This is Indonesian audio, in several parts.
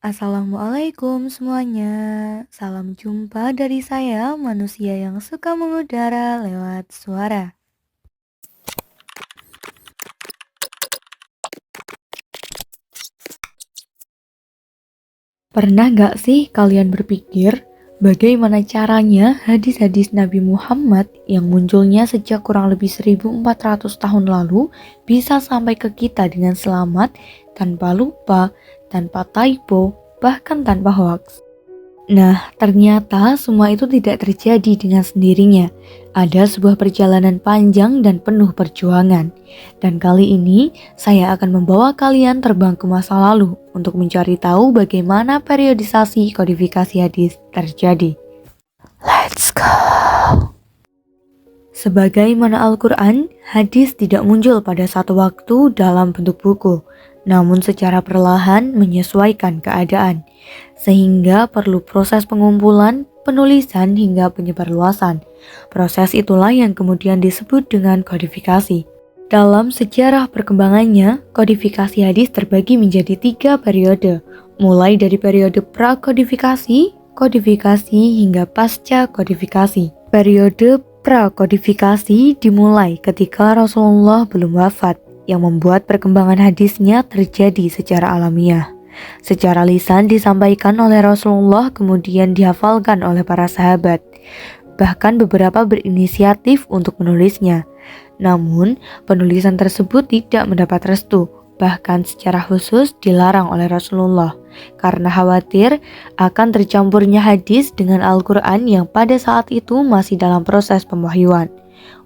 Assalamualaikum semuanya. Salam jumpa dari saya, manusia yang suka mengudara lewat suara. Pernah nggak sih kalian berpikir bagaimana caranya hadis-hadis Nabi Muhammad yang munculnya sejak kurang lebih 1400 tahun lalu bisa sampai ke kita dengan selamat, tanpa lupa, tanpa typo, bahkan tanpa hoax? Nah, ternyata semua itu tidak terjadi dengan sendirinya. Ada sebuah perjalanan panjang dan penuh perjuangan. Dan kali ini, saya akan membawa kalian terbang ke masa lalu untuk mencari tahu bagaimana periodisasi kodifikasi hadis terjadi. Let's go! Sebagaimana Al-Quran, hadis tidak muncul pada satu waktu dalam bentuk buku, namun secara perlahan menyesuaikan keadaan, sehingga perlu proses pengumpulan, penulisan, hingga penyebarluasan. Proses itulah yang kemudian disebut dengan kodifikasi. Dalam sejarah perkembangannya, kodifikasi hadis terbagi menjadi 3 periode, mulai dari periode pra-kodifikasi, kodifikasi, hingga pasca kodifikasi. Periode pra-kodifikasi dimulai ketika Rasulullah belum wafat, yang membuat perkembangan hadisnya terjadi secara alamiah. Secara lisan disampaikan oleh Rasulullah, kemudian dihafalkan oleh para sahabat. Bahkan beberapa berinisiatif untuk menulisnya. Namun, penulisan tersebut tidak mendapat restu, bahkan secara khusus dilarang oleh Rasulullah karena khawatir akan tercampurnya hadis dengan Al-Quran yang pada saat itu masih dalam proses pemwahyuan.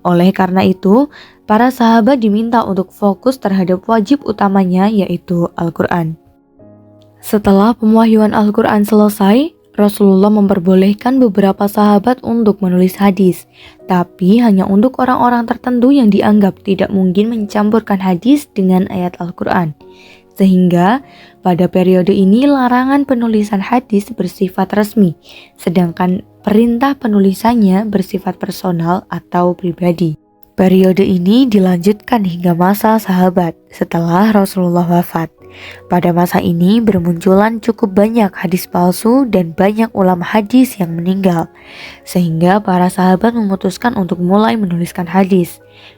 Oleh karena itu, para sahabat diminta untuk fokus terhadap wajib utamanya, yaitu Al-Quran. Setelah pemwahyuan Al-Quran selesai, Rasulullah memperbolehkan beberapa sahabat untuk menulis hadis, tapi hanya untuk orang-orang tertentu yang dianggap tidak mungkin mencampurkan hadis dengan ayat Al-Quran. Sehingga pada periode ini larangan penulisan hadis bersifat resmi, sedangkan perintah penulisannya bersifat personal atau pribadi. Periode ini dilanjutkan hingga masa sahabat setelah Rasulullah wafat. Pada masa ini bermunculan cukup banyak hadis palsu dan banyak ulama hadis yang meninggal, sehingga para sahabat memutuskan untuk mulai menuliskan hadis.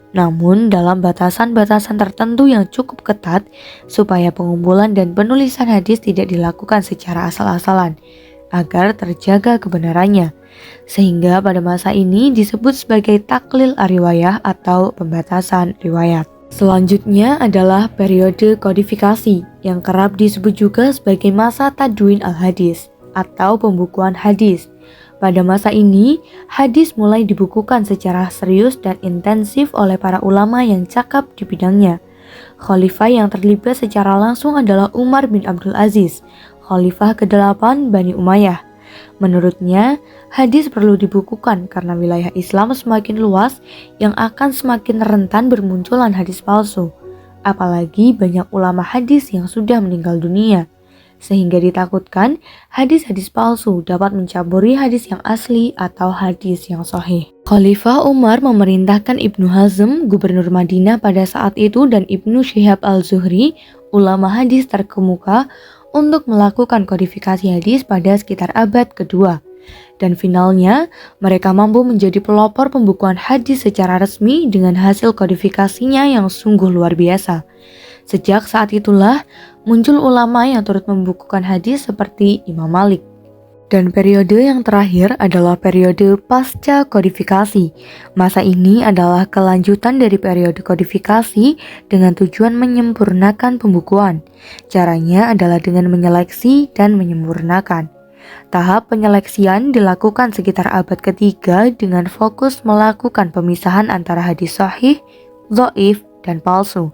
Namun dalam batasan-batasan tertentu yang cukup ketat, supaya pengumpulan dan penulisan hadis tidak dilakukan secara asal-asalan, agar terjaga kebenarannya. Sehingga pada masa ini disebut sebagai taklil ar-riwayah atau pembatasan riwayat. Selanjutnya adalah periode kodifikasi yang kerap disebut juga sebagai masa tadwin al-hadis atau pembukuan hadis. Pada masa ini, hadis mulai dibukukan secara serius dan intensif oleh para ulama yang cakap di bidangnya. Khalifah yang terlibat secara langsung adalah Umar bin Abdul Aziz, Khalifah ke-8 Bani Umayyah. Menurutnya, hadis perlu dibukukan karena wilayah Islam semakin luas yang akan semakin rentan bermunculan hadis palsu. Apalagi banyak ulama hadis yang sudah meninggal dunia. Sehingga ditakutkan hadis-hadis palsu dapat mencampuri hadis yang asli atau hadis yang sahih. Khalifah Umar memerintahkan Ibnu Hazm, gubernur Madinah pada saat itu, dan Ibnu Syihab al-Zuhri, ulama hadis terkemuka, untuk melakukan kodifikasi hadis pada sekitar abad kedua. Dan finalnya, mereka mampu menjadi pelopor pembukuan hadis secara resmi dengan hasil kodifikasinya yang sungguh luar biasa. Sejak saat itulah, muncul ulama yang turut membukukan hadis seperti Imam Malik. Dan periode yang terakhir adalah periode pasca kodifikasi. Masa ini adalah kelanjutan dari periode kodifikasi dengan tujuan menyempurnakan pembukuan. Caranya adalah dengan menyeleksi dan menyempurnakan. Tahap penyeleksian dilakukan sekitar abad ketiga dengan fokus melakukan pemisahan antara hadis sahih, dhaif, dan palsu.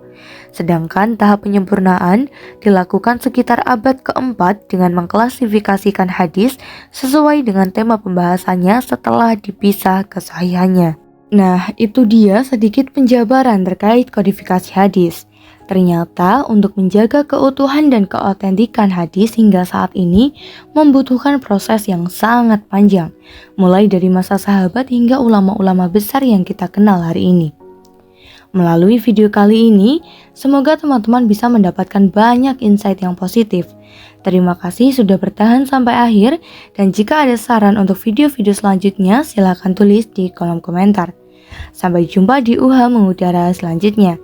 Sedangkan tahap penyempurnaan dilakukan sekitar abad keempat dengan mengklasifikasikan hadis sesuai dengan tema pembahasannya setelah dipisah kesahihannya. Nah, itu dia sedikit penjabaran terkait kodifikasi hadis. Ternyata untuk menjaga keutuhan dan keautentikan hadis hingga saat ini membutuhkan proses yang sangat panjang, mulai dari masa sahabat hingga ulama-ulama besar yang kita kenal hari ini. Melalui video kali ini, semoga teman-teman bisa mendapatkan banyak insight yang positif. Terima kasih sudah bertahan sampai akhir, dan jika ada saran untuk video-video selanjutnya, silakan tulis di kolom komentar. Sampai jumpa di UHA Mengudara selanjutnya.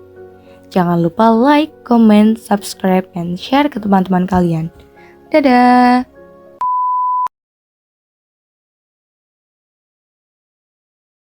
Jangan lupa like, comment, subscribe, dan share ke teman-teman kalian. Dadah!